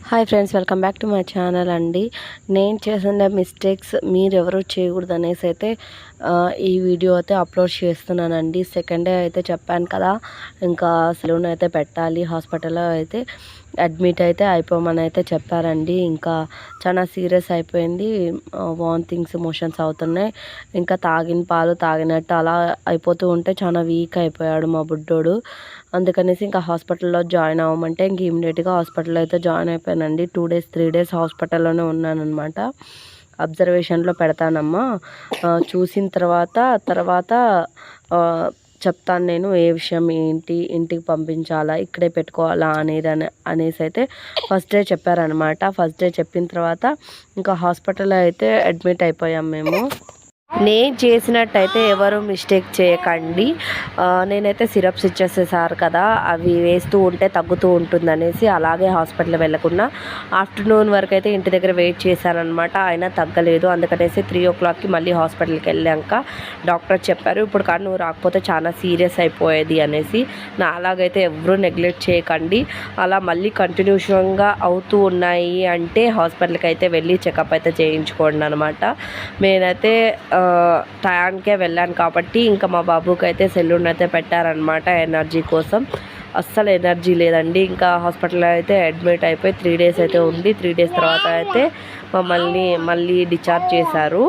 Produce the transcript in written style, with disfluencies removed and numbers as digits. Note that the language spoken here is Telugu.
Hi friends, welcome back to my channel అండి. నేను చేసిన మిస్టేక్స్ మీరెవరూ చేయకూడదు అనేసి అయితే ఈ వీడియో అయితే అప్లోడ్ చేస్తున్నానండి. సెకండ్ డే అయితే చెప్పాను కదా, ఇంకా సెలూన్ అయితే పెట్టాలి, హాస్పిటల్లో అయితే అడ్మిట్ అయితే అయిపోమని అయితే చెప్పారండి. ఇంకా చాలా సీరియస్ అయిపోయింది, వామిటింగ్స్ మోషన్స్ అవుతున్నాయి. ఇంకా తాగిన పాలు తాగినట్టు అలా అయిపోతూ ఉంటే చాలా వీక్ అయిపోయాడు మా బుడ్డోడు. అందుకనేసి ఇంకా హాస్పిటల్లో జాయిన్ అవ్వమంటే ఇంక ఇమీడియట్గా హాస్పిటల్లో అయితే జాయిన్ అయిపోయానండి. 2 డేస్ 3 డేస్ హాస్పిటల్లోనే ఉన్నానన్నమాట. అబ్జర్వేషన్లో పెడతానమ్మా, చూసిన తర్వాత చెప్తాను నేను ఏ విషయం ఏంటి, ఇంటికి పంపించాలా ఇక్కడే పెట్టుకోవాలా అనేసి అయితే ఫస్ట్ డే చెప్పారనమాట. ఫస్ట్ డే చెప్పిన తర్వాత ఇంకా హాస్పిటల్లో అయితే అడ్మిట్ అయిపోయాం మేము. నేను చేసినట్టయితే ఎవరు మిస్టేక్ చేయకండి. నేనైతే సిరప్స్ ఇచ్చేసేసారు కదా, అవి వేస్తూ ఉంటే తగ్గుతూ ఉంటుంది అనేసి అలాగే హాస్పిటల్ వెళ్ళకుండా ఆఫ్టర్నూన్ వరకు అయితే ఇంటి దగ్గర వెయిట్ చేశానమాట. అయినా తగ్గలేదు. అందుకనేసి 3 o'clockకి మళ్ళీ హాస్పిటల్కి వెళ్ళాక డాక్టర్ చెప్పారు, ఇప్పుడు కానీ నువ్వు రాకపోతే చాలా సీరియస్ అయిపోయేది అనేసి. నా అలాగైతే ఎవరూ నెగ్లెక్ట్ చేయకండి. అలా మళ్ళీ కంటిన్యూషన్గా అవుతూ ఉన్నాయి అంటే హాస్పిటల్కి అయితే వెళ్ళి చెకప్ అయితే చేయించుకోండి అనమాట. నేనైతే టయానికే వెళ్ళాను కాబట్టి ఇంకా మా బాబుకి అయితే సెలూన్ అయితే పెట్టారనమాట ఎనర్జీ కోసం. అస్సలు ఎనర్జీ లేదండి. ఇంకా హాస్పిటల్లో అయితే అడ్మిట్ అయిపోయి 3 డేస్ అయితే ఉండి 3 డేస్ తర్వాత అయితే మమ్మల్ని మళ్ళీ డిశ్చార్జ్ చేశారు.